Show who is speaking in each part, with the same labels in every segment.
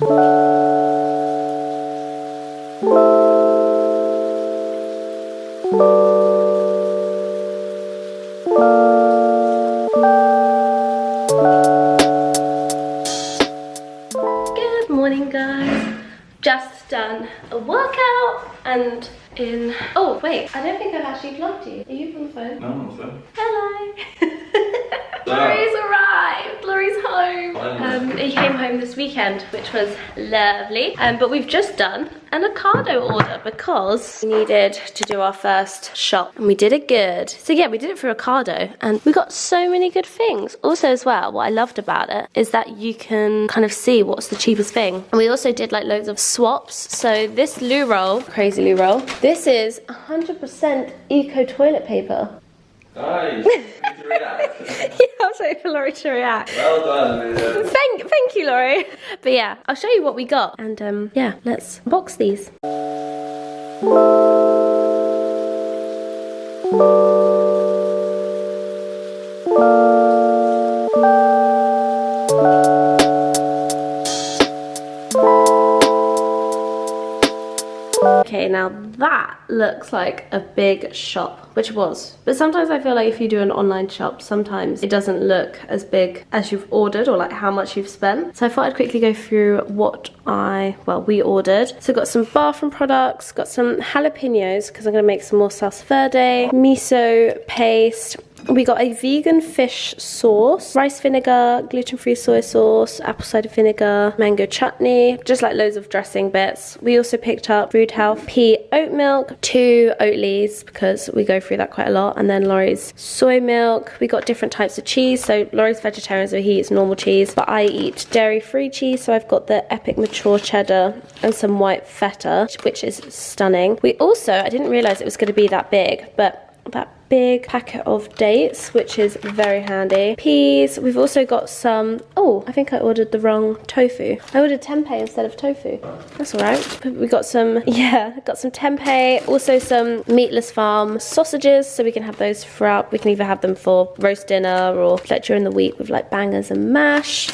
Speaker 1: Good morning, guys. Just done a workout and in... Oh, wait, I don't think I've actually vlogged you. Are you on the phone?
Speaker 2: No, I'm on the phone.
Speaker 1: Hello. Laurie's arrived. Laurie's home. He came home this weekend, which was lovely. But we've just done an Ocado order because we needed to do our first shop and we did it good. So yeah, we did it for Ocado and we got so many good things. Also as well, what I loved about it is that you can kind of see what's the cheapest thing. And we also did like loads of swaps. So this loo roll, crazy loo roll, this is 100% eco toilet paper.
Speaker 2: Nice. Need to react.
Speaker 1: Yeah, I was waiting for Laurie to react.
Speaker 2: Well done.
Speaker 1: Thank you, Laurie. But yeah, I'll show you what we got. And yeah, let's box these. Okay, now that looks like a big shop, which was. But sometimes I feel like if you do an online shop, sometimes it doesn't look as big as you've ordered or like how much you've spent. So I thought I'd quickly go through what we ordered. So got some bathroom products, got some jalapeños because I'm gonna make some more salsa verde, miso paste. We got a vegan fish sauce, rice vinegar, gluten-free soy sauce, apple cider vinegar, mango chutney, just like loads of dressing bits. We also picked up Food Health pea oat milk, 2 Oatleys because we go through that quite a lot, and then Laurie's soy milk. We got different types of cheese, so Laurie's vegetarian so he eats normal cheese, but I eat dairy-free cheese, so I've got the epic mature cheddar and some white feta, which is stunning. We also, I didn't realise it was going to be that big, but that big packet of dates, which is very handy. Peas. We've also got some, oh, I think I ordered the wrong tofu. I ordered tempeh instead of tofu. That's all right. We got some, yeah, got some tempeh, also some meatless farm sausages, so we can have those throughout. We can either have them for roast dinner or like during the week with like bangers and mash.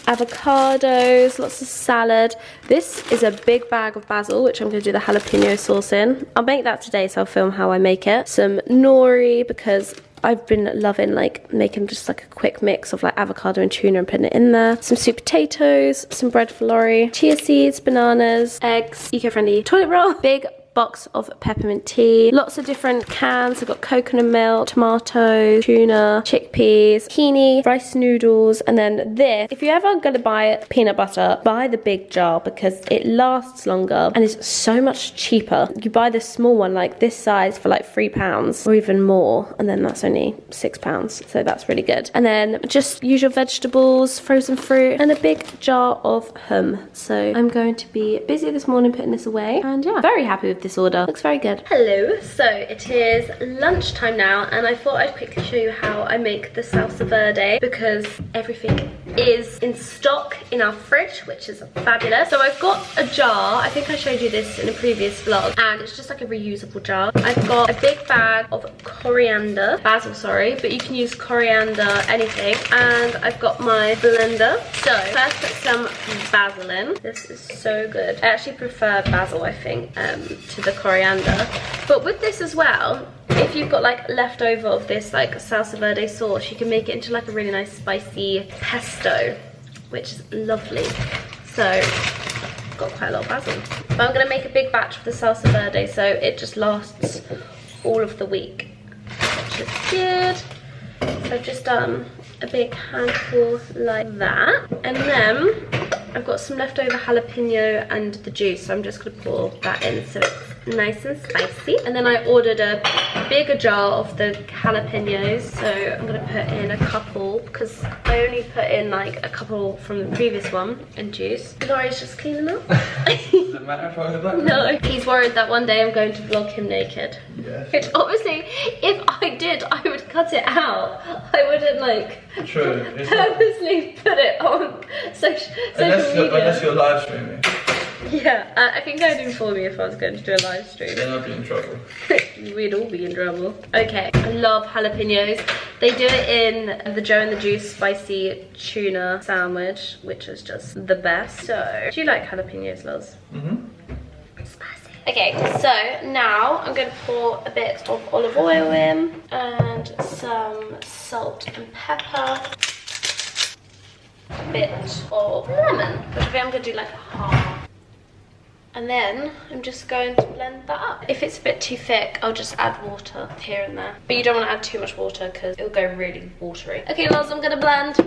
Speaker 1: Avocados, lots of salad. This is a big bag of basil, which I'm going to do the jalapeno sauce in. I'll make that today, so I'll film how I make it. Some nori, because I've been loving like making just like a quick mix of like avocado and tuna and putting it in there. Some sweet potatoes, some bread for Laurie, chia seeds, bananas, eggs, eco-friendly toilet roll, big box of peppermint tea, lots of different cans. I've got coconut milk, tomato, tuna, chickpeas, tahini, rice noodles, and then this. If you're ever gonna buy peanut butter, buy the big jar because it lasts longer and is so much cheaper. You buy the small one like this size for like £3 or even more, and then that's only £6, so that's really good. And then just usual vegetables, frozen fruit, and a big jar of hum. So I'm going to be busy this morning putting this away, and yeah, very happy with this order. Looks very good. Hello, so it is lunchtime now and I thought I'd quickly show you how I make the salsa verde because everything is in stock in our fridge, which is fabulous. So I've got a jar, I think I showed you this in a previous vlog, and it's just like a reusable jar. I've got a big bag of coriander, basil sorry, but you can use coriander, anything, and I've got my blender. So first put some basil in. This is so good. I actually prefer basil, I think, to the coriander. But with this as well, if you've got like leftover of this like salsa verde sauce, you can make it into like a really nice spicy pesto, which is lovely. So I've got quite a lot of basil. But I'm gonna make a big batch of the salsa verde so it just lasts all of the week, which is good. So I've just done a big handful like that, and then I've got some leftover jalapeno and the juice, so I'm just going to pour that in so it's nice and spicy. And then I ordered a bigger jar of the jalapenos, so I'm going to put in a couple because I only put in like a couple from the previous one and juice. Laurie's just cleaning up.
Speaker 2: Does it matter if I was back?
Speaker 1: No, he's worried that one day I'm going to vlog him naked.
Speaker 2: Yes.
Speaker 1: Which obviously, if I did, I would cut it out. I wouldn't like purposely put it on social media.
Speaker 2: Unless you're live streaming.
Speaker 1: Yeah, I think I'd inform you if I was going to do a live stream.
Speaker 2: Then I'd be in trouble.
Speaker 1: We'd all be in trouble. Okay, I love jalapenos. They do it in the Joe and the Juice spicy tuna sandwich, which is just the best. So, do you like jalapenos, Loz?
Speaker 2: Mm-hmm.
Speaker 1: Spicy. Okay, so now I'm going to pour a bit of olive oil in and some salt and pepper. A bit of lemon, which I think I'm going to do like half. And then I'm just going to blend that up. If it's a bit too thick, I'll just add water here and there. But you don't want to add too much water because it'll go really watery. Okay, Loz, I'm going to blend.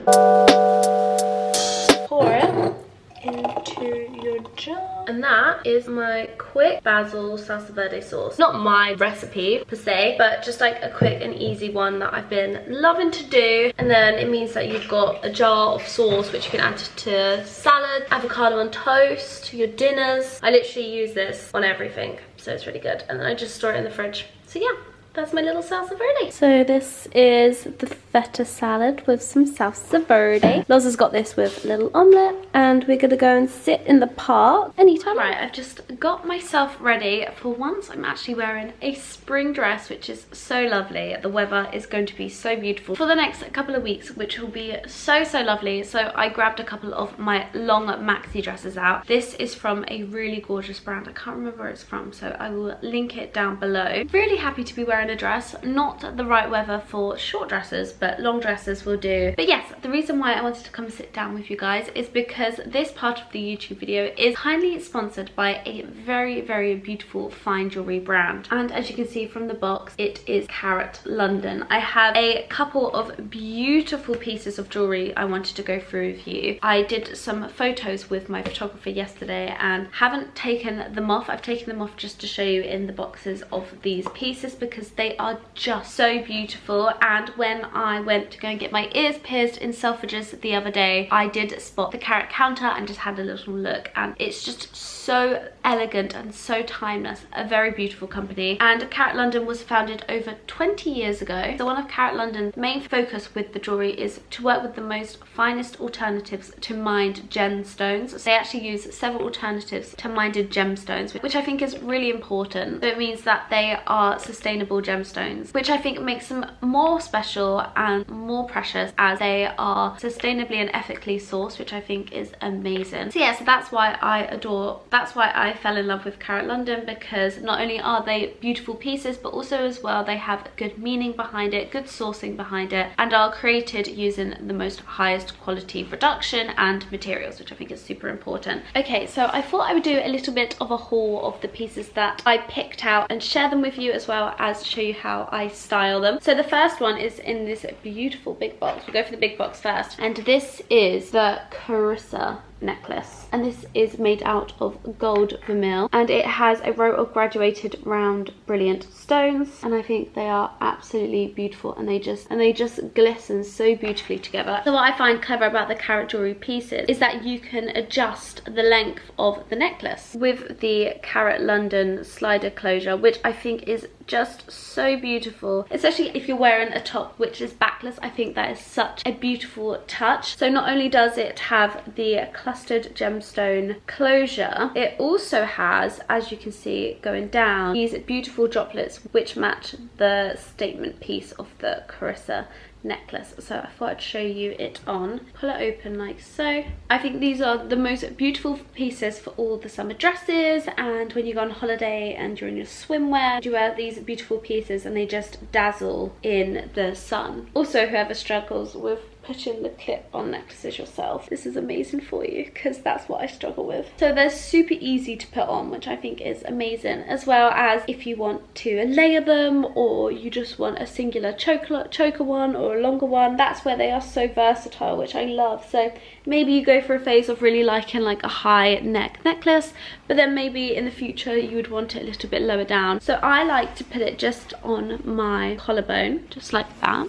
Speaker 1: Pour it into your jar. And that is my quick basil salsa verde sauce. Not my recipe per se, but just like a quick and easy one that I've been loving to do. And then it means that you've got a jar of sauce which you can add to salad, avocado on toast, your dinners. I literally use this on everything, so it's really good. And then I just store it in the fridge. So yeah, that's my little salsa verde. So this is the feta salad with some salsa verde. Loz has got this with a little omelette, and we're gonna go and sit in the park anytime. Right, I've just got myself ready. For once, I'm actually wearing a spring dress, which is so lovely. The weather is going to be so beautiful for the next couple of weeks, which will be so lovely. So I grabbed a couple of my long maxi dresses out. This is from a really gorgeous brand. I can't remember where it's from, so I will link it down below. Really happy to be wearing a dress. Not the right weather for short dresses, but long dresses will do. But yes, the reason why I wanted to come sit down with you guys is because this part of the YouTube video is kindly sponsored by a very beautiful fine jewellery brand. And as you can see from the box, it is Carat London. I have a couple of beautiful pieces of jewellery I wanted to go through with you. I did some photos with my photographer yesterday and haven't taken them off. I've taken them off just to show you in the boxes of these pieces because they are just so beautiful. And when I went to go and get my ears pierced in Selfridges the other day, I did spot the Carat counter and just had a little look, and it's just so elegant and so timeless. A very beautiful company. And Carat London was founded over 20 years ago. So one of Carat London's main focus with the jewellery is to work with the most finest alternatives to mined gemstones. So they actually use several alternatives to mined gemstones, which I think is really important. So it means that they are sustainable gemstones, which I think makes them more special and more precious as they are sustainably and ethically sourced, which I think is amazing. So yeah, so that's why I fell in love with Carat London, because not only are they beautiful pieces, but also as well they have good meaning behind it, good sourcing behind it, and are created using the most highest quality production and materials, which I think is super important. Okay, so I thought I would do a little bit of a haul of the pieces that I picked out and share them with you, as well as show you how I style them. So the first one is in this beautiful big box. We'll go for the big box first, and this is the Carissa necklace, and this is made out of gold vermeil, and it has a row of graduated round brilliant stones, and I think they are absolutely beautiful, and they just glisten so beautifully together. So what I find clever about the Carat jewellery pieces is that you can adjust the length of the necklace with the Carat London slider closure, which I think is just so beautiful, especially if you're wearing a top which is backless. I think that is such a beautiful touch. So not only does it have the clustered gemstone closure, it also has, as you can see going down, these beautiful droplets which match the statement piece of the Carissa necklace. So I thought I'd show you it on. Pull it open like so. I think these are the most beautiful pieces for all the summer dresses, and when you go on holiday and you're in your swimwear, you wear these beautiful pieces and they just dazzle in the sun. Also, whoever struggles with putting the clip on necklaces yourself, this is amazing for you, because that's what I struggle with. So they're super easy to put on, which I think is amazing, as well as if you want to layer them, or you just want a singular choker one or a longer one, that's where they are so versatile, which I love. So maybe you go for a phase of really liking like a high neck necklace, but then maybe in the future you would want it a little bit lower down. So I like to put it just on my collarbone, just like that.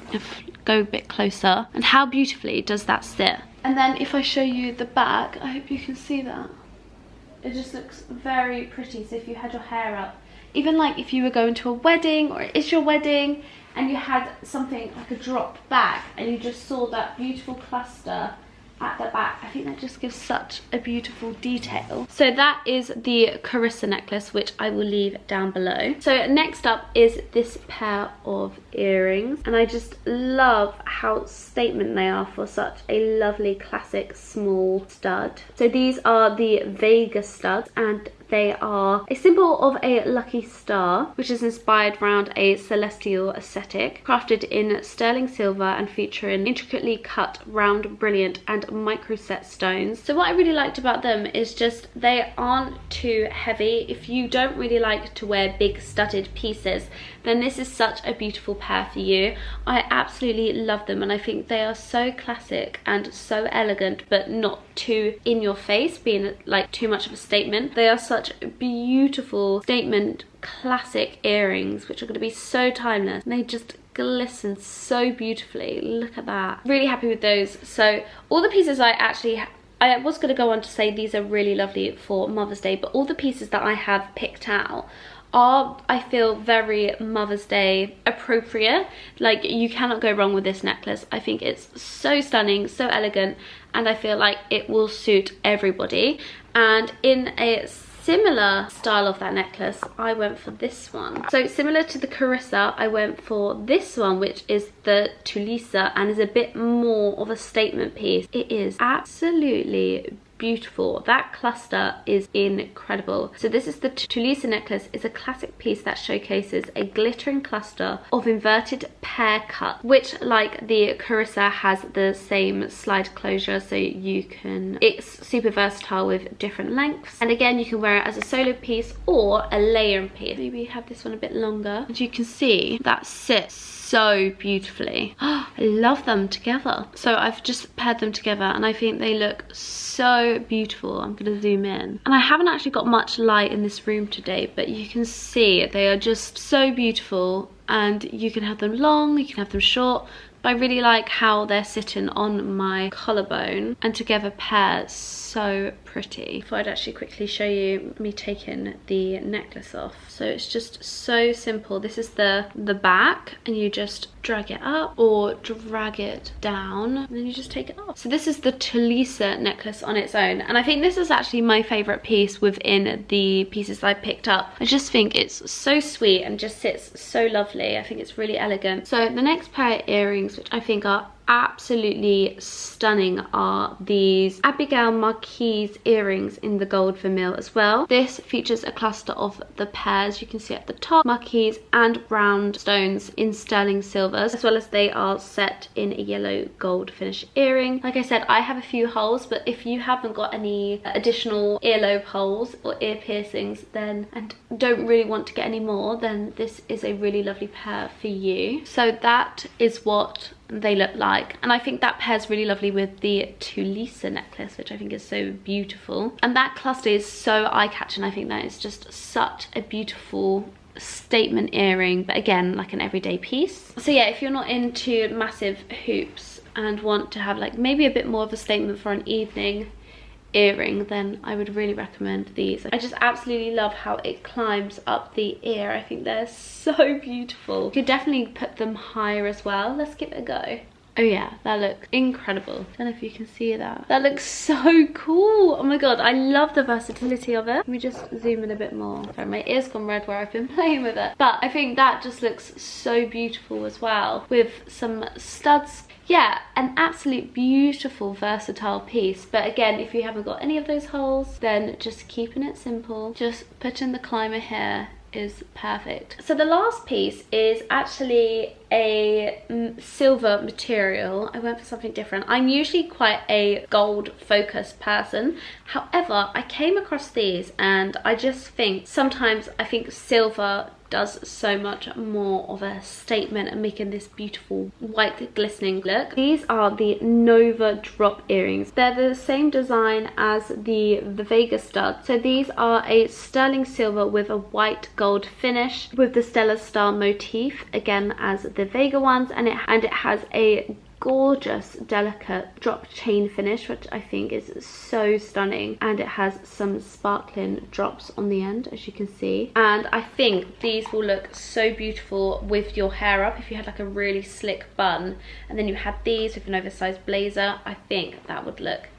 Speaker 1: Go a bit closer, and how beautifully does that sit. And then if I show you the back, I hope you can see that. It just looks very pretty. So if you had your hair up, even like if you were going to a wedding, or it's your wedding, and you had something like a drop back and you just saw that beautiful cluster at the back. I think that just gives such a beautiful detail. So that is the Carissa necklace, which I will leave down below. So next up is this pair of earrings, and I just love how statement they are for such a lovely classic small stud. So these are the VEGA studs, and they are a symbol of a lucky star, which is inspired around a celestial aesthetic, crafted in sterling silver and featuring intricately cut, round, brilliant and micro-set stones. So what I really liked about them is just they aren't too heavy. If you don't really like to wear big studded pieces, then this is such a beautiful pair for you. I absolutely love them, and I think they are so classic and so elegant, but not too in your face, being like too much of a statement. They are such beautiful statement classic earrings, which are going to be so timeless, and they just glisten so beautifully. Look at that. Really happy with those. So all the pieces I was going to go on to say these are really lovely for Mother's Day, but all the pieces that I have picked out are, I feel, very Mother's Day appropriate. Like, you cannot go wrong with this necklace. I think it's so stunning, so elegant, and I feel like it will suit everybody. And in a similar style of that necklace, I went for this one. So similar to the Carissa, I went for this one, which is the TULISA, and is a bit more of a statement piece. It is absolutely beautiful. That cluster is incredible. So this is the TULISA necklace. It's a classic piece that showcases a glittering cluster of inverted pear cut, which, like the Carissa, has the same slide closure, so you can, it's super versatile with different lengths. And again, you can wear it as a solo piece or a layering piece. Maybe have this one a bit longer. As you can see, that sits so beautifully. I love them together. So I've just paired them together, and I think they look so beautiful. I'm gonna zoom in, and I haven't actually got much light in this room today, but you can see they are just so beautiful, and you can have them long, you can have them short, but I really like how they're sitting on my collarbone and together pair so pretty. Thought I'd actually quickly show you me taking the necklace off. So it's just so simple. This is the back, and you just drag it up or drag it down, and then you just take it off. So this is the TULISA necklace on its own, and I think this is actually my favorite piece within the pieces I picked up. I just think it's so sweet and just sits so lovely. I think it's really elegant. So the next pair of earrings, which I think are absolutely stunning, are these ABIGAIL MARQUISE earrings in the gold vermeil as well. This features a cluster of the pairs you can see at the top, marquise and round stones in sterling silvers, as well as they are set in a yellow gold finish earring. Like I said, I have a few holes, but if you haven't got any additional earlobe holes or ear piercings then, and don't really want to get any more, then this is a really lovely pair for you. So that is what they look like, and I think that pairs really lovely with the TULISA necklace, which I think is so beautiful, and that cluster is so eye-catching. I think that is just such a beautiful statement earring, but again, like an everyday piece. So yeah, if you're not into massive hoops and want to have like maybe a bit more of a statement for an evening earring, then I would really recommend these. I just absolutely love how it climbs up the ear. I think they're so beautiful. You could definitely put them higher as well. Let's give it a go. Oh yeah, that looks incredible. I don't know if you can see that. That looks so cool. Oh my god, I love the versatility of it. Let me just zoom in a bit more. Sorry, my ear's gone red where I've been playing with it. But I think that just looks so beautiful as well, with some studs. Yeah, an absolute beautiful versatile piece. But again, if you haven't got any of those holes, then just keeping it simple, just putting the climber here is perfect. So the last piece is actually a silver material. I went for something different. I'm usually quite a gold focused person, however I came across these and I just think sometimes I think silver does so much more of a statement and making this beautiful white glistening look. These are the Nova drop earrings. They're the same design as the VEGA stud. So these are a sterling silver with a white gold finish with the stellar star motif, again as the VEGA ones, and it has a gorgeous, delicate drop chain finish, which I think is so stunning. And it has some sparkling drops on the end, as you can see. And I think these will look so beautiful with your hair up. If you had like a really slick bun and then you had these with an oversized blazer, I think that would look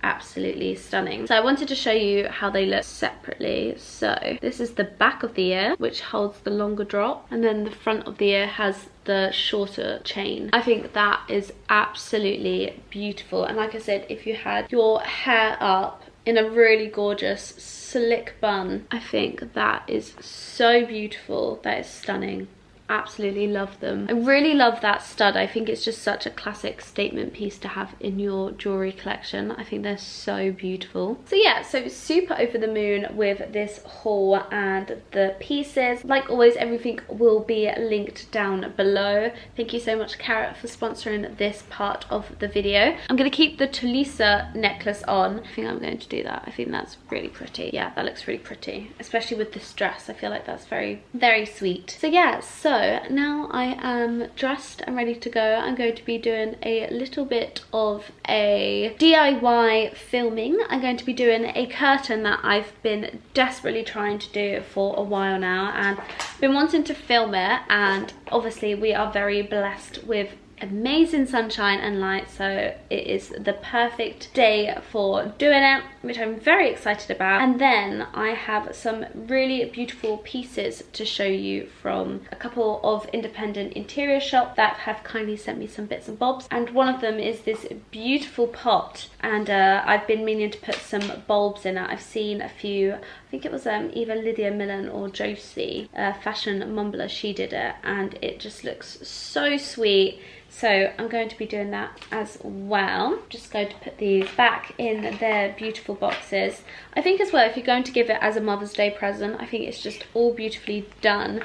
Speaker 1: absolutely stunning. So I wanted to show you how they look separately. So this is the back of the ear, which holds the longer drop, and then the front of the ear has the shorter chain. I think that is absolutely beautiful. And like I said, if you had your hair up in a really gorgeous slick bun, I think that is so beautiful. That is stunning. Absolutely love them. I really love that stud. I think it's just such a classic statement piece to have in your jewelry collection. I think they're so beautiful. So yeah, so super over the moon with this haul and the pieces. Like always, everything will be linked down below. Thank you so much, Carat, for sponsoring this part of the video. I'm going to keep the Toulouse necklace on. I think I'm going to do that. I think that's really pretty. Yeah, that looks really pretty, especially with this dress. I feel like that's very, very sweet. So yeah, so now I am dressed and ready to go. I'm going to be doing a little bit of a DIY filming. I'm going to be doing a curtain that I've been desperately trying to do for a while now, and been wanting to film it. And obviously we are very blessed with amazing sunshine and light, so it is the perfect day for doing it, which I'm very excited about. And then I have some really beautiful pieces to show you from a couple of independent interior shops that have kindly sent me some bits and bobs, and one of them is this beautiful pot, and I've been meaning to put some bulbs in it. I've seen a few, I think it was either Lydia Millen or Josie, Fashion Mumbler, she did it, and it just looks so sweet. So I'm going to be doing that as well. Just going to put these back in their beautiful boxes. I think as well, if you're going to give it as a Mother's Day present, I think it's just all beautifully done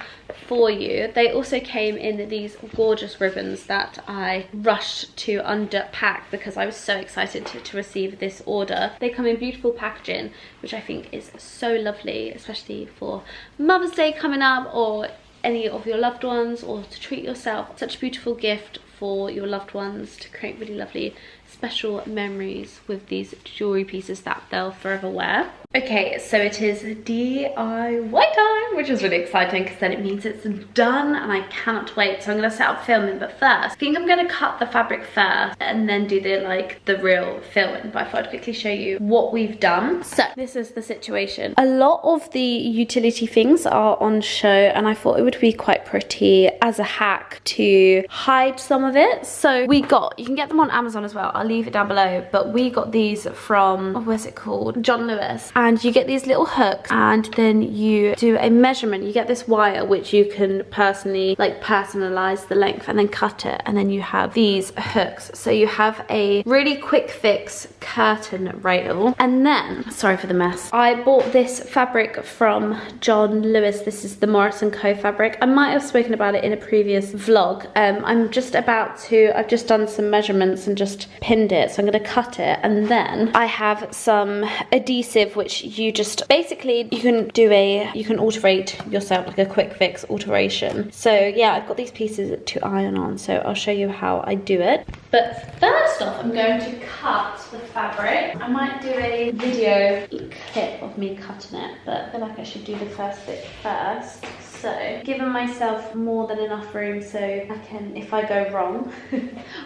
Speaker 1: for you. They also came in these gorgeous ribbons that I rushed to unpack because I was so excited to receive this order. They come in beautiful packaging, which I think is so lovely, especially for Mother's Day coming up, or any of your loved ones, or to treat yourself. Such a beautiful gift for your loved ones to create really lovely special memories with these jewelry pieces that they'll forever wear. Okay, so it is DIY time, which is really exciting because then it means it's done and I cannot wait. So I'm gonna set up filming, but first I think I'm gonna cut the fabric first and then do the real filming. But I thought I'd quickly show you what we've done. So this is the situation. A lot of the utility things are on show, and I thought it would be quite pretty as a hack to hide some of it. So we got, you can get them on Amazon as well, I'll leave it down below, but we got these from, oh, what's it called, John Lewis. And you get these little hooks, and then you do a measurement. You get this wire which you can personally personalize the length and then cut it, and then you have these hooks. So you have a really quick fix curtain rail. And then, sorry for the mess, I bought this fabric from John Lewis. This is the Morris & Co fabric. I might have spoken about it in a previous vlog. I've just done some measurements and just pinned it, so I'm going to cut it. And then I have some adhesive which you just basically you can alterate yourself, like a quick fix alteration. So yeah, I've got these pieces to iron on, so I'll show you how I do it. But first off, I'm going to cut the fabric. I might do a video clip of me cutting it, but I feel like I should do the first bit first. So, giving myself more than enough room so I can, if I go wrong,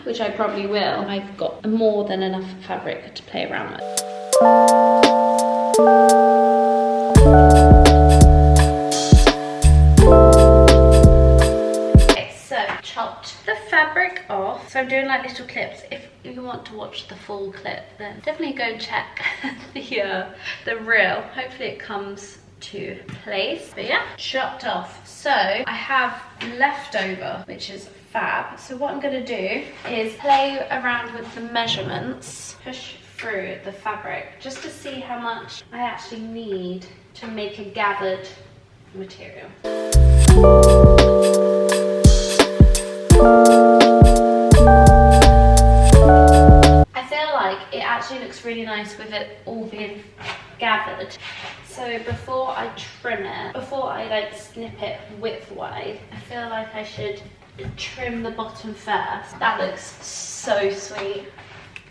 Speaker 1: which I probably will, I've got more than enough fabric to play around with. Okay, so chopped the fabric off. So I'm doing like little clips. If you want to watch the full clip, then definitely go and check the reel. Hopefully it comes to place. But yeah, chopped off. So I have leftover, which is fab. So what I'm going to do is play around with the measurements, push through the fabric just to see how much I actually need to make a gathered material. I feel like it actually looks really nice with it all being gathered. So before I trim it, before I snip it widthwise, I feel like I should trim the bottom first. That looks so sweet.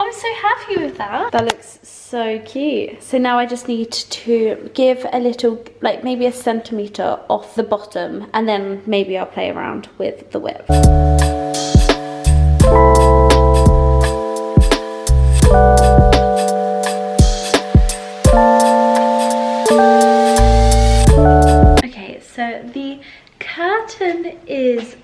Speaker 1: I'm so happy with that. That looks so cute. So now I just need to give a little, like maybe a centimetre off the bottom, and then maybe I'll play around with the width. Okay, so the curtain is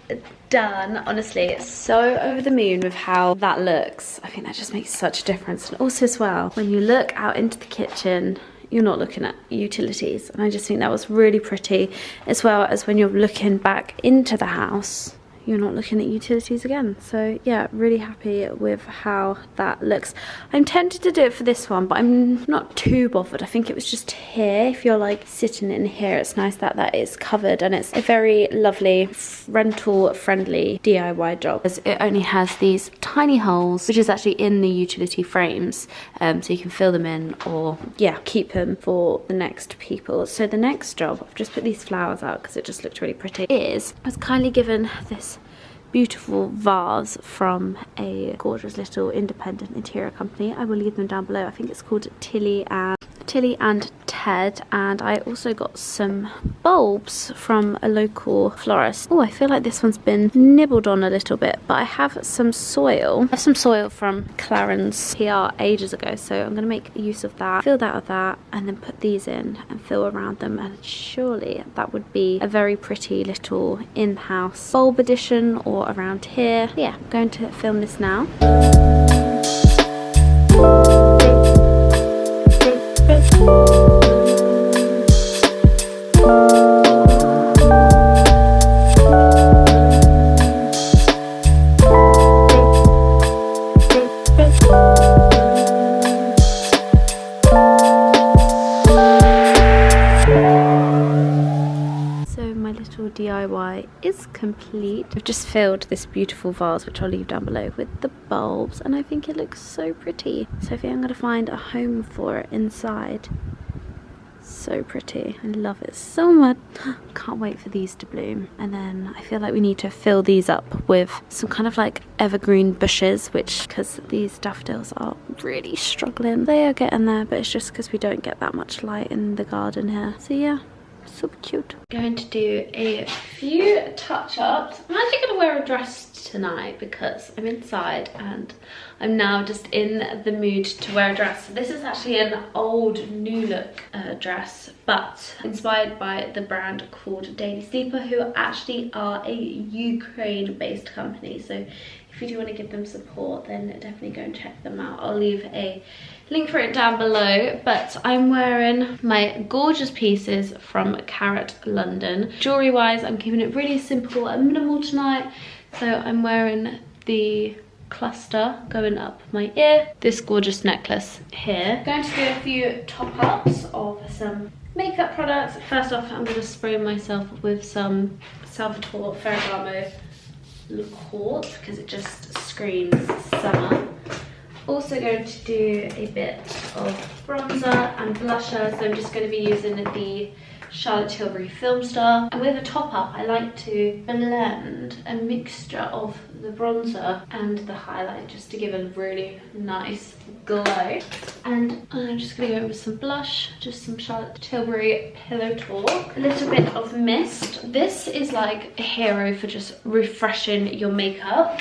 Speaker 1: done. Honestly, it's so over the moon with how that looks. I think that just makes such a difference. And also as well, when you look out into the kitchen, you're not looking at utilities, and I just think that was really pretty, as well as when you're looking back into the house, you're not looking at utilities again. So yeah, really happy with how that looks. I'm tempted to do it for this one, but I'm not too bothered. I think it was just here. If you're like sitting in here, it's nice that that is covered, and it's a very lovely rental friendly DIY job, as it only has these tiny holes, which is actually in the utility frames, so you can fill them in, or yeah, keep them for the next people. So the next job, I've just put these flowers out because it just looked really pretty, is I was kindly given this beautiful vase from a gorgeous little independent interior company. I will leave them down below. I think it's called Tilly and Ted, and I also got some bulbs from a local florist. Oh, I feel like this one's been nibbled on a little bit, but I have some soil. I have some soil from Clarence PR ages ago, so I'm going to make use of that, fill that with that, and then put these in and fill around them, and surely that would be a very pretty little in-house bulb addition or around here. Yeah, I'm going to film this now. DIY is complete. I've just filled this beautiful vase, which I'll leave down below, with the bulbs, and I think it looks so pretty. So I think I'm going to find a home for it inside. So pretty. I love it so much. Can't wait for these to bloom. And then I feel like we need to fill these up with some kind of like evergreen bushes, which, because these daffodils are really struggling. They are getting there, but it's just because we don't get that much light in the garden here. So yeah, super cute. Going to do a few touch-ups. I'm actually going to wear a dress tonight because I'm inside and I'm now just in the mood to wear a dress. So this is actually an old new look dress, but inspired by the brand called Daily Sleeper, who actually are a Ukraine-based company. So if you do want to give them support, then definitely go and check them out. I'll leave a link for it down below, but I'm wearing my gorgeous pieces from Carat London. Jewellery wise, I'm keeping it really simple and minimal tonight. So I'm wearing the cluster going up my ear, this gorgeous necklace here. Going to do a few top ups of some makeup products. First off, I'm going to spray myself with some Salvatore Ferragamo Le Court because it just screams summer. Also going to do a bit of bronzer and blusher, so I'm just going to be using the Charlotte Tilbury Film Star. And with a top up, I like to blend a mixture of the bronzer and the highlight just to give a really nice glow. And I'm just going to go with some blush, just some Charlotte Tilbury Pillow Talk, a little bit of mist. This is like a hero for just refreshing your makeup.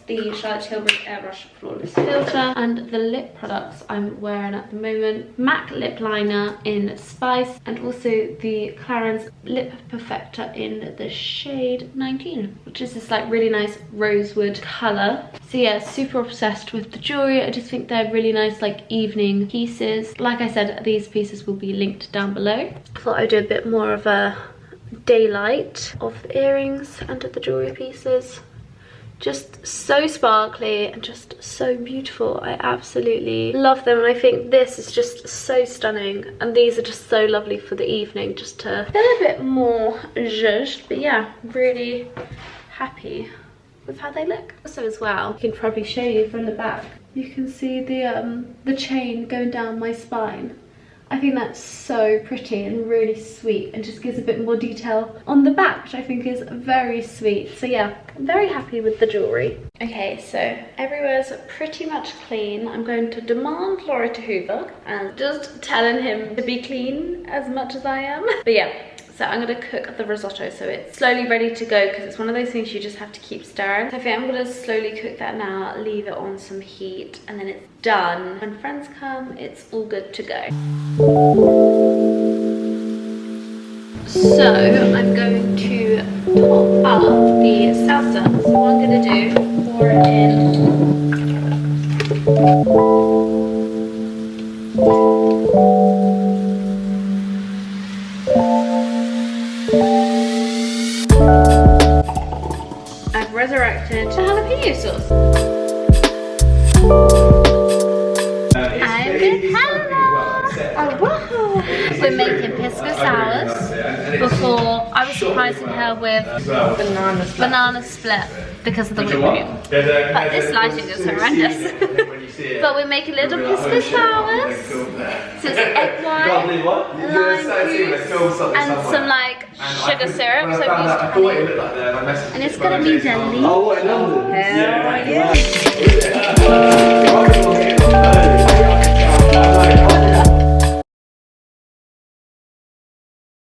Speaker 1: The Charlotte Tilbury Airbrush Flawless Filter, and the lip products I'm wearing at the moment, MAC lip liner in Spice, and also the Clarins Lip Perfector in the shade 19, which is this like really nice rosewood colour. So yeah, super obsessed with the jewellery. I just think they're really nice like evening pieces. Like I said, these pieces will be linked down below. I thought I'd do a bit more of a daylight of the earrings and of the jewellery pieces. Just so sparkly and just so beautiful. I absolutely love them, and I think this is just so stunning, and these are just so lovely for the evening, just to feel a bit more zhuzhed. But yeah, really happy with how they look. Also as well, I can probably show you from the back, you can see the chain going down my spine. I think that's so pretty and really sweet, and just gives a bit more detail on the back, which I think is very sweet. So yeah, I'm very happy with the jewellery. Okay, so everywhere's pretty much clean. I'm going to demand Laura to hoover and just telling him to be clean as much as I am. But yeah, so I'm gonna cook the risotto so it's slowly ready to go, because it's one of those things you just have to keep stirring. So I think I'm gonna slowly cook that now, leave it on some heat, and then it's done. When friends come, it's all good to go. So I'm going to top up the salsa. So what I'm gonna do, pour it in. I've resurrected jalapeno sauce. I'm with Hannah! Oh wow! We're making pisco sours. Before, I was surprising her with banana split because of the whipped cream. But this lighting is horrendous. But we're making little pisco sours. So it's egg white, lime juice, and some like sugar syrup. So I'm used to honey. And it's gonna be delicious. Hell yeah!